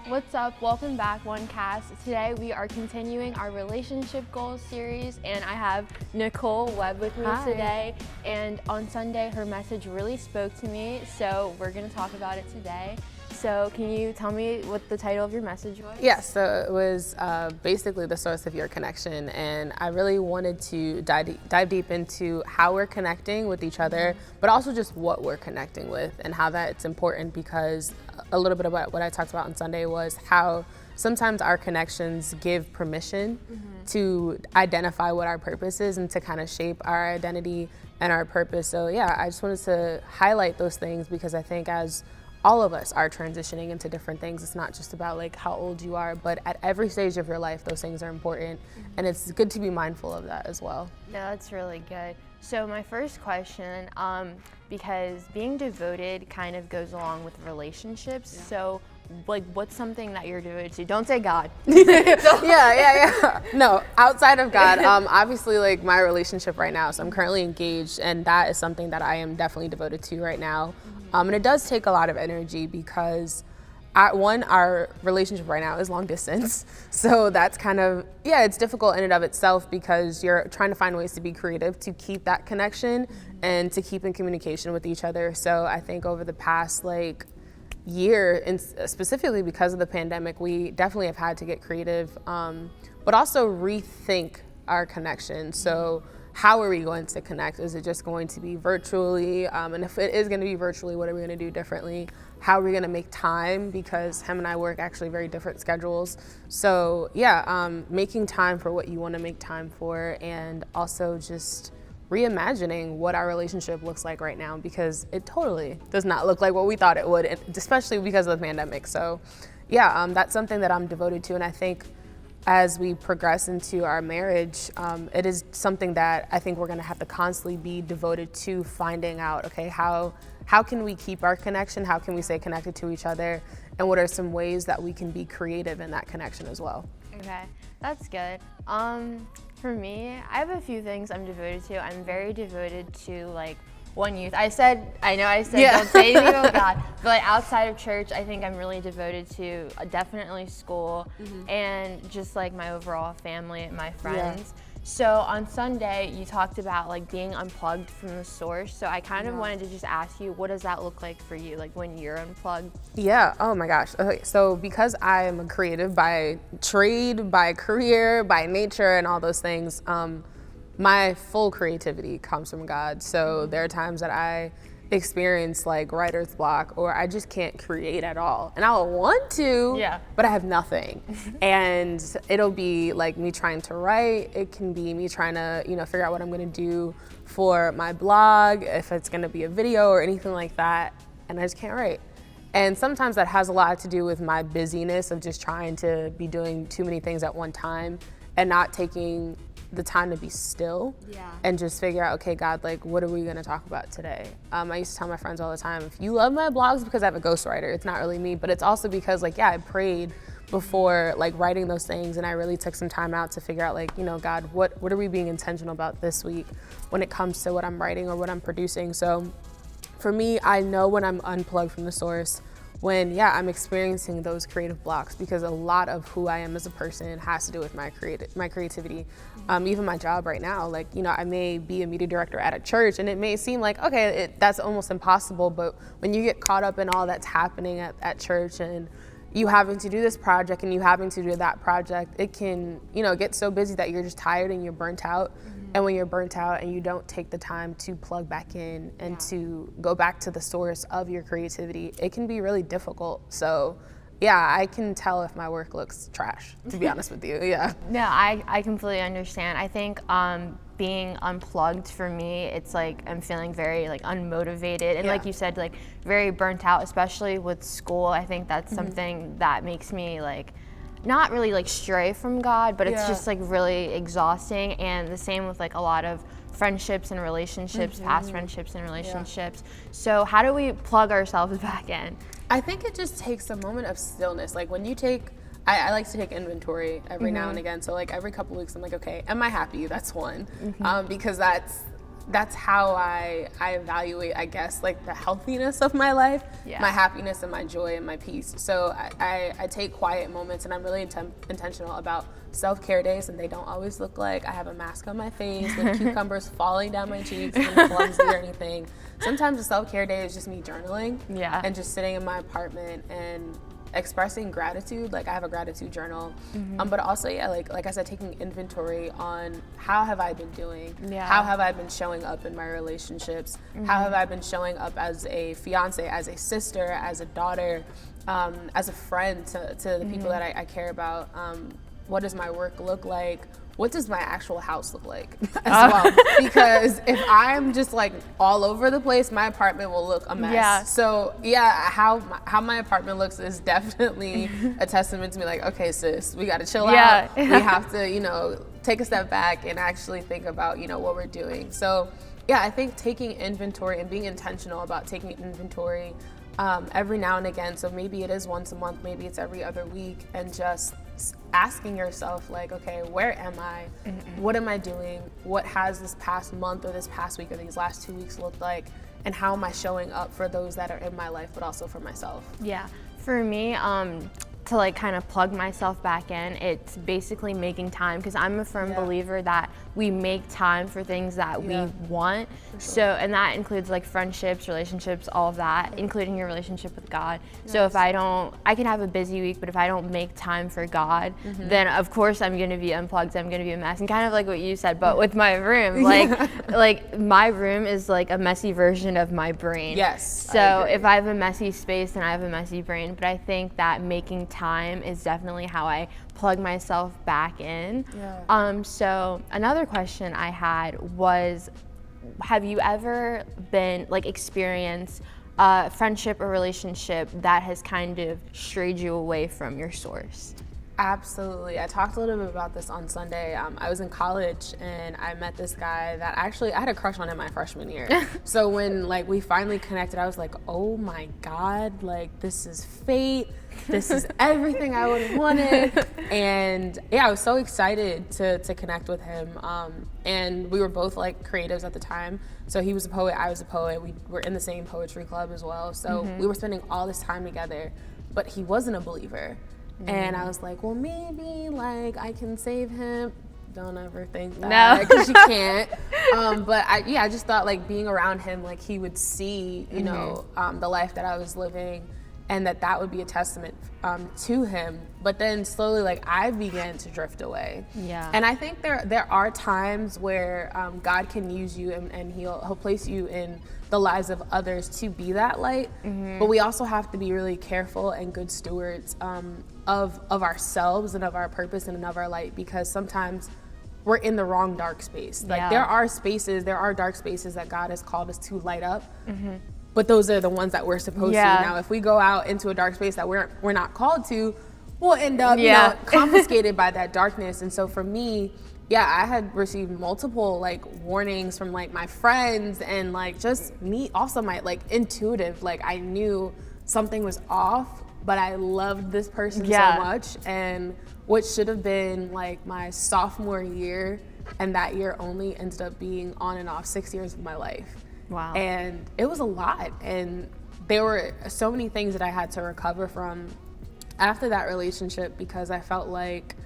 What's up? Welcome back, ONECast. Today we are continuing our relationship goals series, and I have Nicole Webb with me today. And on Sunday, her message really spoke to me, so we're going to talk about it today. So can you tell me what the title of your message was? Yeah, so it was basically the source of your connection, and I really wanted to dive deep into how we're connecting with each other, but also just what we're connecting with and how that's important, because a little bit about what I talked about on Sunday was how sometimes our connections give permission to identify what our purpose is and to kind of shape our identity and our purpose. So yeah, I just wanted to highlight those things because I think as all of us are transitioning into different things. It's not just about like how old you are, but at every stage of your life, those things are important. And it's good to be mindful of that as well. Yeah, that's really good. So my first question, because being devoted kind of goes along with relationships. So like, what's something that you're devoted to? Don't say God. Yeah. No, outside of God, obviously like my relationship right now. So I'm currently engaged, and that is something that I am definitely devoted to right now. And it does take a lot of energy because our relationship right now is long distance. So that's kind of, it's difficult in and of itself because you're trying to find ways to be creative to keep that connection and to keep in communication with each other. So I think over the past year, and specifically because of the pandemic, we definitely have had to get creative, but also rethink our connection. So how are we going to connect? Is it just going to be virtually? And if it is going to be virtually, what are we going to do differently? How are we going to make time? Because him and I work actually very different schedules. So making time for what you want to make time for, and also just reimagining what our relationship looks like right now, because it totally does not look like what we thought it would, especially because of the pandemic. So that's something that I'm devoted to. And I think as we progress into our marriage, it is something that I think we're gonna have to constantly be devoted to finding out, okay, how can we keep our connection? How can we stay connected to each other? And what are some ways that we can be creative in that connection as well? Okay, that's good. For me, I have a few things I'm devoted to. I'm very devoted to One Youth. I know I said don't say anything about God, but outside of church, I think I'm really devoted to definitely school and just my overall family and my friends. So on Sunday, you talked about being unplugged from the source. So I kind of wanted to just ask you, what does that look like for you, when you're unplugged? Yeah, oh my gosh. Okay, so because I am a creative by trade, by career, by nature, and all those things, my full creativity comes from God. So there are times that I experience writer's block, or I just can't create at all. And I'll want to, but I have nothing. And it'll be me trying to write. It can be me trying to, figure out what I'm gonna do for my blog, if it's gonna be a video or anything like that. And I just can't write. And sometimes that has a lot to do with my busyness of just trying to be doing too many things at one time and not taking the time to be still and just figure out, okay, God, what are we gonna talk about today? I used to tell my friends all the time, if you love my blogs, because I have a ghostwriter, it's not really me, but it's also because I prayed before writing those things, and I really took some time out to figure out God, what are we being intentional about this week when it comes to what I'm writing or what I'm producing? So for me, I know when I'm unplugged from the source, when I'm experiencing those creative blocks, because a lot of who I am as a person has to do with my creativity. Even my job right now, I may be a media director at a church, and it may seem that's almost impossible, but when you get caught up in all that's happening at church, and you having to do this project and you having to do that project, it can get so busy that you're just tired and you're burnt out. And when you're burnt out and you don't take the time to plug back in and to go back to the source of your creativity, it can be really difficult. So I can tell if my work looks trash, to be honest with you. No, I completely understand. I think being unplugged for me, it's I'm feeling very unmotivated, and like you said, very burnt out, especially with school. I think that's something that makes me not really stray from God, but it's just really exhausting. And the same with a lot of friendships and relationships, past friendships and relationships. So how do we plug ourselves back in? I think it just takes a moment of stillness. When you take, I like to take inventory every now and again. So every couple weeks I'm okay, am I happy? That's one. Because that's that's how I evaluate, I guess, like the healthiness of my life, my happiness and my joy and my peace. So I take quiet moments, and I'm really intentional about self-care days, and they don't always look like I have a mask on my face with cucumbers falling down my cheeks and clumsy or anything. Sometimes a self-care day is just me journaling and just sitting in my apartment and expressing gratitude. Like I have a gratitude journal, but also like I said, taking inventory on how have I been doing, how have I been showing up in my relationships, how have I been showing up as a fiance, as a sister, as a daughter, as a friend to the people that I care about. What does my work look like? What does my actual house look like as well? Because if I'm just like all over the place, my apartment will look a mess. Yeah. So how my apartment looks is definitely a testament to me, like, okay, sis, we got to chill out. We have to, take a step back and actually think about, what we're doing. So yeah, I think taking inventory and being intentional about taking inventory every now and again. So maybe it is once a month, maybe it's every other week, and just asking yourself, like, okay, where am I? What am I doing? What has this past month or this past week or these last 2 weeks looked like? And how am I showing up for those that are in my life, but also for myself? Yeah, for me, to like kind of plug myself back in, it's basically making time, because I'm a firm believer that we make time for things that we want. So, and that includes like friendships, relationships, all of that, including your relationship with God. So if I can have a busy week, but if I don't make time for God, then of course I'm going to be unplugged, I'm going to be a mess. And kind of like what you said, but with my room, like my room is like a messy version of my brain. Yes. So if I have a messy space, then I have a messy brain. But I think that making time is definitely how I plug myself back in. So another question I had was, have you ever been experienced a friendship or relationship that has kind of strayed you away from your source? Absolutely. I talked a little bit about this on Sunday. I was in college and I met this guy that actually I had a crush on him my freshman year. So when we finally connected, I was like, oh my God, this is fate. This is everything I would have wanted. And yeah, I was so excited to connect with him. And we were both creatives at the time. So he was a poet, I was a poet. We were in the same poetry club as well. So we were spending all this time together, but he wasn't a believer. And I was like, well, maybe I can save him. Don't ever think that, because you can't. But I just thought being around him, he would see, the life that I was living, and that would be a testament to him. But then slowly, I began to drift away. Yeah. And I think there are times where God can use you, and he'll place you in the lives of others to be that light. But we also have to be really careful and good stewards of ourselves and of our purpose and of our light, because sometimes we're in the wrong dark space. There are dark spaces that God has called us to light up. But those are the ones that we're supposed to. Now, if we go out into a dark space that we're not called to, we'll end up confiscated by that darkness. And so for me, I had received multiple warnings from my friends, and just me also my intuitive, I knew something was off, but I loved this person so much. And what should have been my sophomore year, and that year only, ended up being on and off 6 years of my life. Wow. And it was a lot. And there were so many things that I had to recover from after that relationship, because I felt like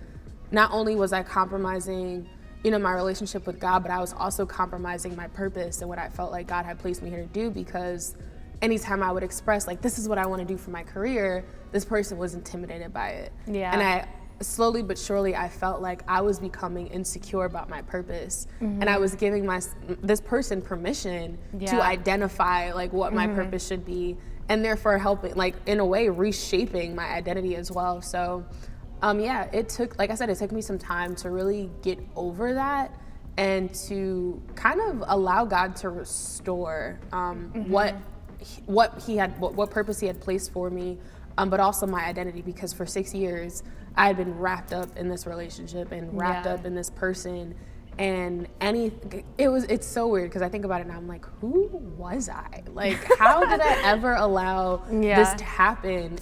not only was I compromising, my relationship with God, but I was also compromising my purpose and what I felt like God had placed me here to do, because anytime I would express this is what I want to do for my career, this person was intimidated by it. Yeah. And I slowly but surely, I felt like I was becoming insecure about my purpose, and I was giving this person permission to identify what my purpose should be, and therefore helping, in a way, reshaping my identity as well. So it took, like I said, it took me some time to really get over that, and to kind of allow God to restore what purpose he had placed for me, but also my identity, because for 6 years I had been wrapped up in this relationship and wrapped up in this person, and it's so weird, because I think about it now, I'm like, who was I? How did I ever allow this to happen?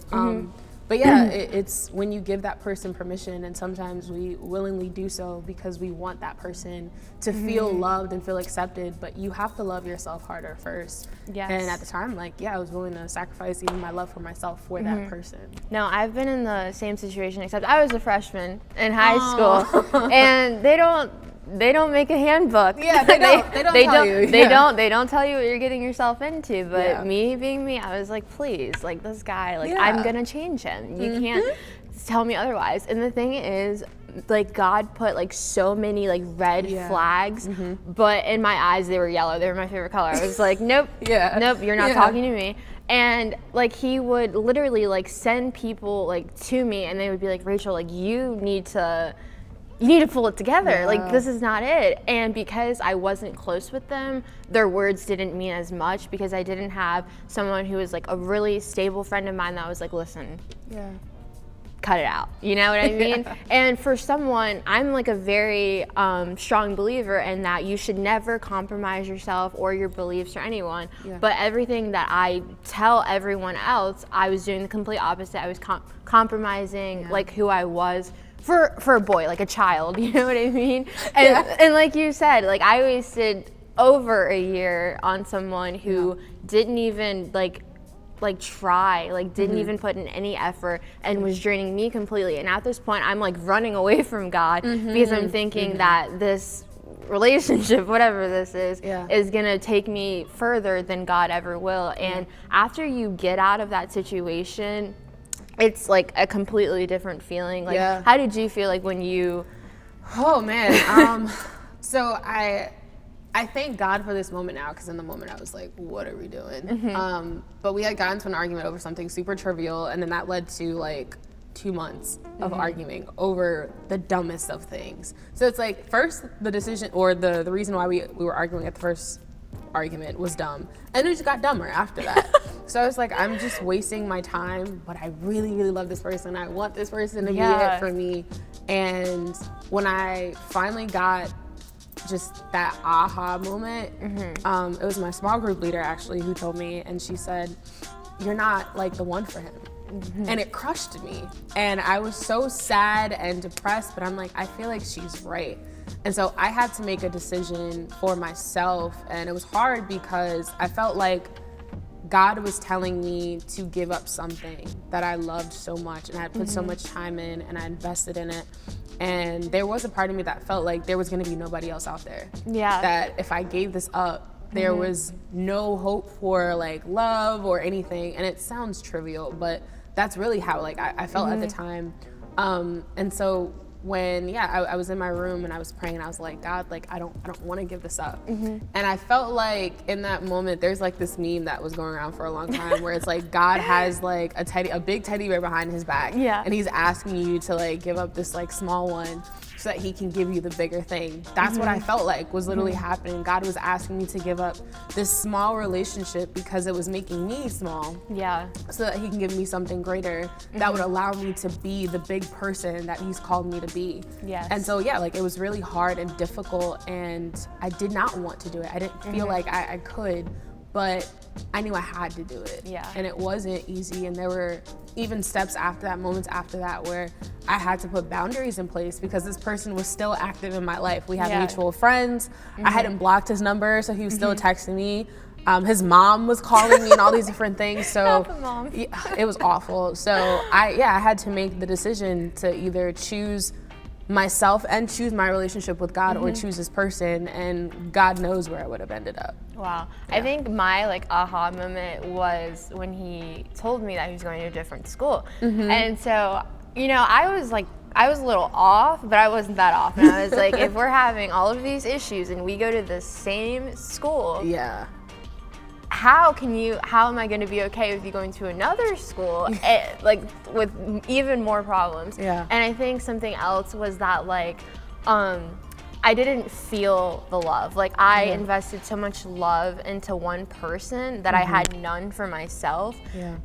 But yeah, it's when you give that person permission, and sometimes we willingly do so because we want that person to feel loved and feel accepted, but you have to love yourself harder first. Yes. And at the time, like, yeah, I was willing to sacrifice even my love for myself for that person. No, I've been in the same situation, except I was a freshman in high school, and they don't make a handbook. Yeah, they don't tell you. They don't tell you what you're getting yourself into. But me being me, I was like, please, like this guy, like I'm gonna change him. You can't tell me otherwise. And the thing is, like God put like so many like red flags, but in my eyes they were yellow. They were my favorite color. I was like, nope, nope, you're not talking to me. And like he would literally like send people like to me, and they would be like, Rachel, like you need to pull it together. Like this is not it. And because I wasn't close with them, their words didn't mean as much because I didn't have someone who was like a really stable friend of mine that was like, listen, cut it out. You know what I mean? And for someone, I'm like a very strong believer in that you should never compromise yourself or your beliefs or anyone. But everything that I tell everyone else, I was doing the complete opposite. I was compromising like who I was for a boy, like a child, you know what I mean? And like you said, like I wasted over a year on someone who didn't even like try, like didn't even put in any effort and was draining me completely. And at this point, I'm like running away from God because I'm thinking that this relationship, whatever this is gonna take me further than God ever will. And after you get out of that situation, it's like a completely different feeling. Like, how did you feel like when you? Oh man, so I thank God for this moment now, because in the moment I was like, what are we doing? But we had gotten into an argument over something super trivial, and then that led to like 2 months of arguing over the dumbest of things. So it's like, first the decision or the reason why we were arguing at the first argument was dumb, and it just got dumber after that. So I was like, I'm just wasting my time, but I really, really love this person. I want this person to be it for me. And when I finally got just that aha moment, it was my small group leader actually who told me, and she said, you're not like the one for him. And it crushed me. And I was so sad and depressed, but I'm like, I feel like she's right. And so I had to make a decision for myself, and it was hard because I felt like God was telling me to give up something that I loved so much, and I had put so much time in, and I invested in it. And there was a part of me that felt like there was gonna be nobody else out there. That if I gave this up, there was no hope for like love or anything. And it sounds trivial, but that's really how like I felt at the time. And so when I was in my room and I was praying, I was like, God, like I don't want to give this up. And I felt like in that moment, there's like this meme that was going around for a long time where it's like God has like a big teddy bear behind his back, and he's asking you to like give up this like small one so that he can give you the bigger thing. That's what I felt like was literally happening. God was asking me to give up this small relationship because it was making me small. So that he can give me something greater that would allow me to be the big person that he's called me to be. And so like it was really hard and difficult, and I did not want to do it. I didn't feel like I could, but I knew I had to do it. And it wasn't easy, and there were even steps after that, moments after that, where I had to put boundaries in place because this person was still active in my life. We had mutual friends. I hadn't blocked his number, so he was still texting me. His mom was calling me and all these different things. So it was awful. So I had to make the decision to either choose myself and choose my relationship with God or choose this person, and God knows where I would have ended up. Wow. I think my like aha moment was when he told me that he was going to a different school. And so, I was a little off, but I wasn't that off. And I was like, if we're having all of these issues and we go to the same school, how am I going to be okay with you going to another school, like with even more problems? And I think something else was that like, I didn't feel the love. Like I invested so much love into one person that I had none for myself.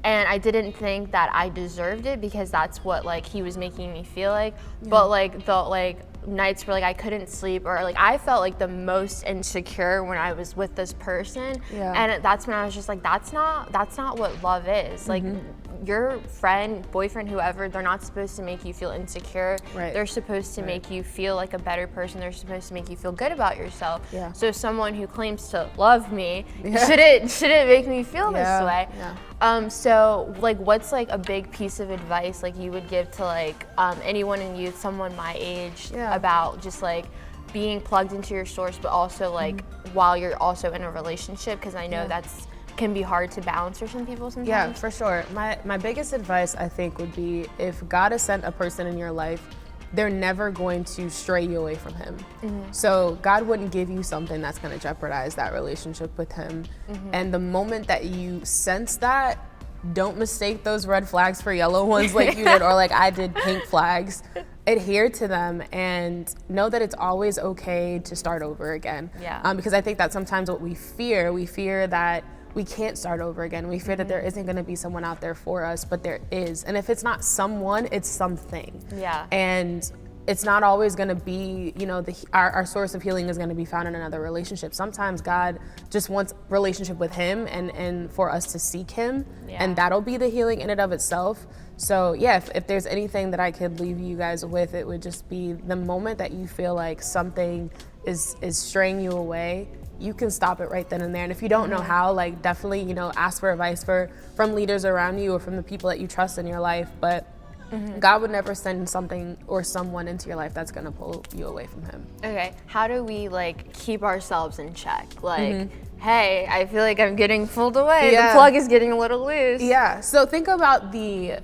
And I didn't think that I deserved it because that's what like he was making me feel like. But like the nights where like I couldn't sleep, or like I felt like the most insecure when I was with this person. And that's when I was just like, that's not what love is. Like your friend, boyfriend, whoever, they're not supposed to make you feel insecure. Right. They're supposed to make you feel like a better person. They're supposed to make you feel good about yourself. Yeah. So someone who claims to love me shouldn't make me feel this way. Yeah. So like, what's like a big piece of advice like you would give to like anyone in youth, someone my age, about just like being plugged into your source, but also like while you're also in a relationship? Because I know that's can be hard to balance for some people sometimes. Yeah, for sure. My biggest advice, I think, would be if God has sent a person in your life, they're never going to stray you away from him. So God wouldn't give you something that's going to jeopardize that relationship with him. And the moment that you sense that, don't mistake those red flags for yellow ones like you did, or like I did pink flags. Adhere to them and know that it's always okay to start over again. Because I think that sometimes what we fear that we can't start over again. We fear that there isn't going to be someone out there for us, but there is. And if it's not someone, it's something. And it's not always going to be, you know, our source of healing is going to be found in another relationship. Sometimes God just wants relationship with him and for us to seek him, and that'll be the healing in and of itself. So yeah, if there's anything that I could leave you guys with, it would just be the moment that you feel like something is straying you away, you can stop it right then and there. And if you don't know how, like definitely, you know, ask for advice from leaders around you or from the people that you trust in your life. But God would never send something or someone into your life that's gonna pull you away from him. Okay, how do we like keep ourselves in check? Like, hey, I feel like I'm getting pulled away. The plug is getting a little loose. Yeah, so think about the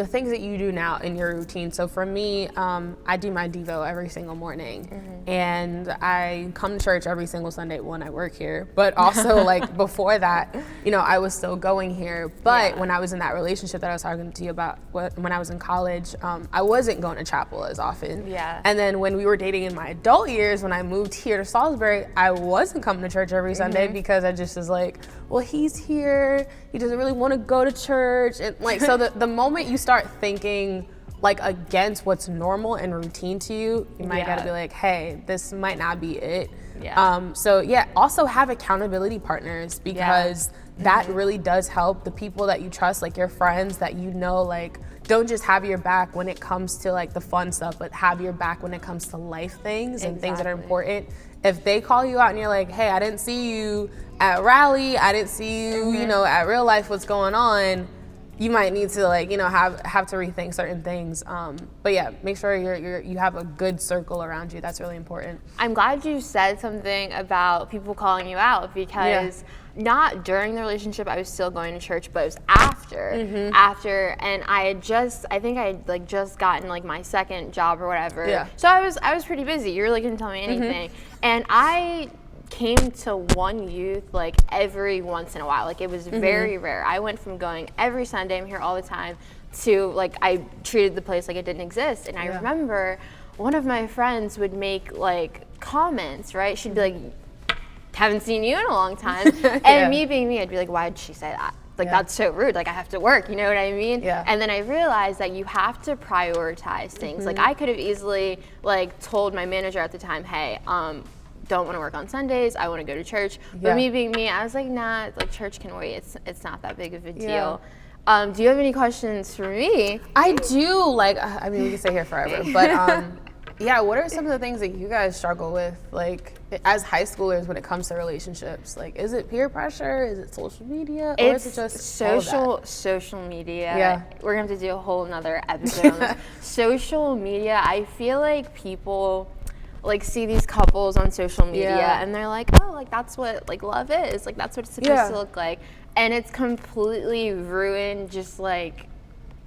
things that you do now in your routine. So for me, I do my Devo every single morning. And I come to church every single Sunday when I work here. But also like before that, you know, I was still going here. But when I was in that relationship that I was talking to you about when I was in college, I wasn't going to chapel as often. And then when we were dating in my adult years, when I moved here to Salisbury, I wasn't coming to church every Sunday because I just was like, well, he's here, he doesn't really want to go to church. And like, so the moment you start thinking like against what's normal and routine to you, you might gotta be like, hey, this might not be it. So yeah, also have accountability partners, because that really does help. The people that you trust, like your friends that you know, like don't just have your back when it comes to like the fun stuff, but have your back when it comes to life things and things that are important. If they call you out and you're like, hey, I didn't see you at rally, I didn't see you, you know, at real life, what's going on? You might need to like, you know, have to rethink certain things. But yeah, make sure you have a good circle around you. That's really important. I'm glad you said something about people calling you out, because not during the relationship, I was still going to church, but it was after, and I think I had like just gotten like my second job or whatever. So I was pretty busy. You really couldn't tell me anything. And I came to one youth like every once in a while. Like it was very rare. I went from going every Sunday, I'm here all the time, to like I treated the place like it didn't exist. And I remember one of my friends would make like comments, right? She'd be like, haven't seen you in a long time. And me being me, I'd be like, why did she say that? Like that's so rude. Like I have to work, you know what I mean? And then I realized that you have to prioritize things. Like I could have easily like told my manager at the time, hey, don't want to work on Sundays, I want to go to church. But me being me, I was like, nah, like church can wait. It's not that big of a deal. Do you have any questions for me? I do. Like, I mean, we can stay here forever, but yeah, what are some of the things that you guys struggle with, like as high schoolers when it comes to relationships? Like, is it peer pressure? Is it social media? Or is it just social media? We're gonna have to do a whole nother episode on this. Social media, I feel like people like see these couples on social media and they're like, oh, like that's what like love is, like that's what it's supposed to look like, and it's completely ruined just like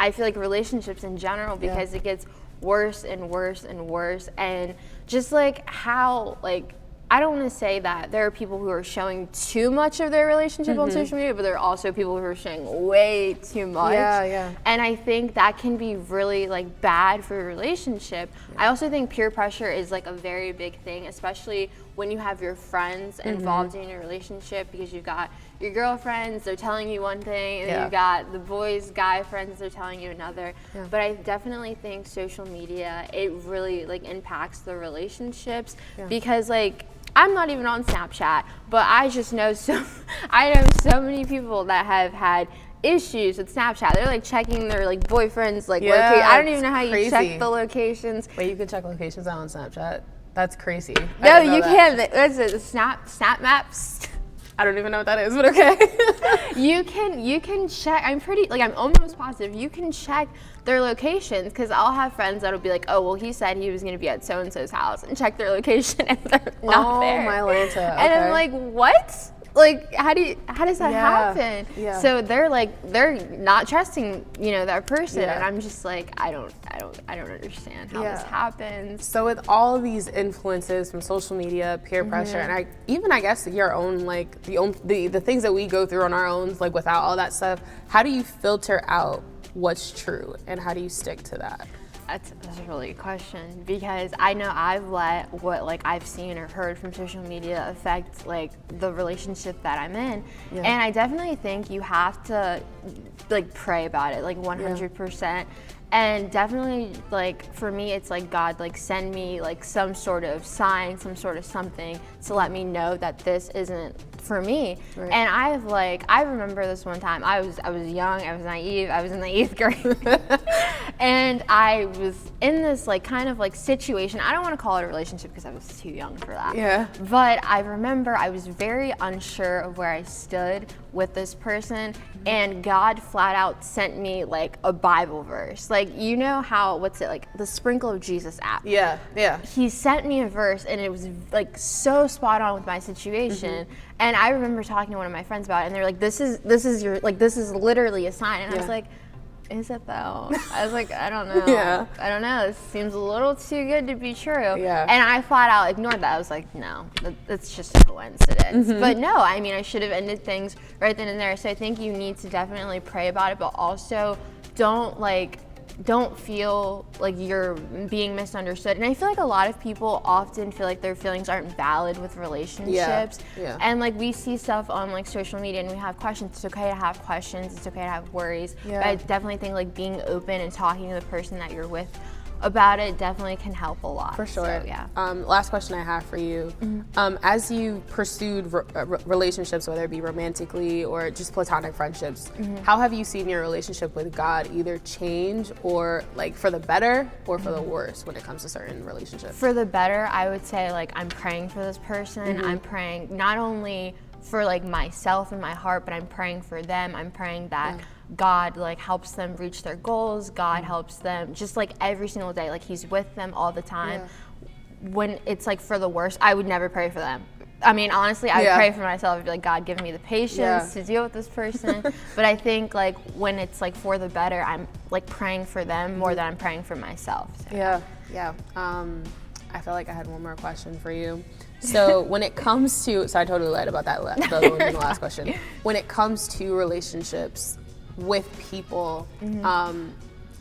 I feel like relationships in general, because it gets worse and worse and worse. And just like how like I don't want to say that there are people who are showing too much of their relationship on social media, but there are also people who are showing way too much. And I think that can be really like bad for a relationship. I also think peer pressure is like a very big thing, especially when you have your friends involved in your relationship, because you've got your girlfriends, they're telling you one thing, and you've got the boys, guy friends, they're telling you another. But I definitely think social media, it really like impacts the relationships, because like I'm not even on Snapchat, but I just know I know so many people that have had issues with Snapchat. They're like checking their like boyfriend's like location. I don't even know how you check the locations. Wait, you can check locations out on Snapchat? That's crazy. No, you can't. What's it? Snap Maps. I don't even know what that is, but okay. You can check. I'm almost positive you can check their locations, because I'll have friends that'll be like, oh, well, he said he was going to be at so and so's house, and check their location and they're not there. Oh, my Lanta. Okay. And I'm like, what? Like, how does that happen? Yeah. So they're not trusting, that person, and I'm just like, I don't understand how this happens. So with all these influences from social media, peer pressure, and I guess your own, like the things that we go through on our own, like without all that stuff, how do you filter out what's true and how do you stick to that? That's a really good question, because I know I've let what like I've seen or heard from social media affect like the relationship that I'm in, and I definitely think you have to like pray about it like 100%. And definitely, like, for me, it's like God, like, send me, like, some sort of sign, some sort of something to let me know that this isn't for me. Right. And I remember this one time, I was young, I was naive, I was in the 8th grade. And I was in this, like, kind of, like, situation. I don't want to call it a relationship because I was too young for that. Yeah. But I remember I was very unsure of where I stood with this person, and God flat out sent me, like, a Bible verse. Like, you know how, like the Sprinkle of Jesus app. Yeah. He sent me a verse, and it was like so spot on with my situation. And I remember talking to one of my friends about it, and they're like, this is literally a sign. And I was like, is it though? I was like, I don't know. I don't know. This seems a little too good to be true. Yeah. And I flat out ignored that. I was like, no, that's just a coincidence. But no, I mean, I should have ended things right then and there. So I think you need to definitely pray about it, but also don't feel like you're being misunderstood. And I feel like a lot of people often feel like their feelings aren't valid with relationships. And like we see stuff on like social media and we have questions. It's okay to have questions. It's okay to have worries. But I definitely think like being open and talking to the person that you're with about it definitely can help a lot. For sure. So, yeah. Last question I have for you. As you pursued relationships, whether it be romantically or just platonic friendships, how have you seen your relationship with God either change or like for the better or for the worse when it comes to certain relationships? For the better, I would say like I'm praying for this person. I'm praying not only for like myself and my heart, but I'm praying for them. I'm praying that God like helps them reach their goals. God helps them just like every single day. Like He's with them all the time. When it's like for the worst, I would never pray for them. I mean, honestly, I would pray for myself. I'd be like, God, give me the patience to deal with this person. But I think like when it's like for the better, I'm like praying for them more than I'm praying for myself. So. I feel like I had one more question for you. So when it comes to, so I totally lied about that, the other one being the last question. When it comes to relationships with people,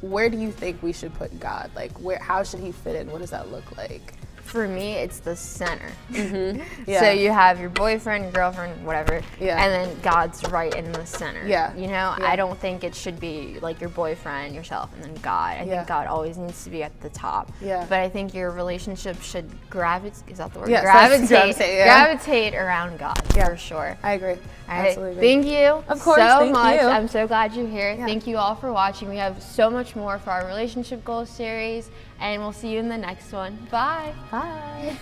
where do you think we should put God? Like, how should He fit in? What does that look like? For me, it's the center. So you have your boyfriend, your girlfriend, whatever, and then God's right in the center. I don't think it should be like your boyfriend, yourself, and then God. I think God always needs to be at the top. But I think your relationship should gravitate. Is that the word? Gravitate around God for sure. I agree. All right. Absolutely. Thank you of course, so thank much. You. I'm so glad you're here. Thank you all for watching. We have so much more for our relationship goals series, and we'll see you in the next one. Bye. Bye.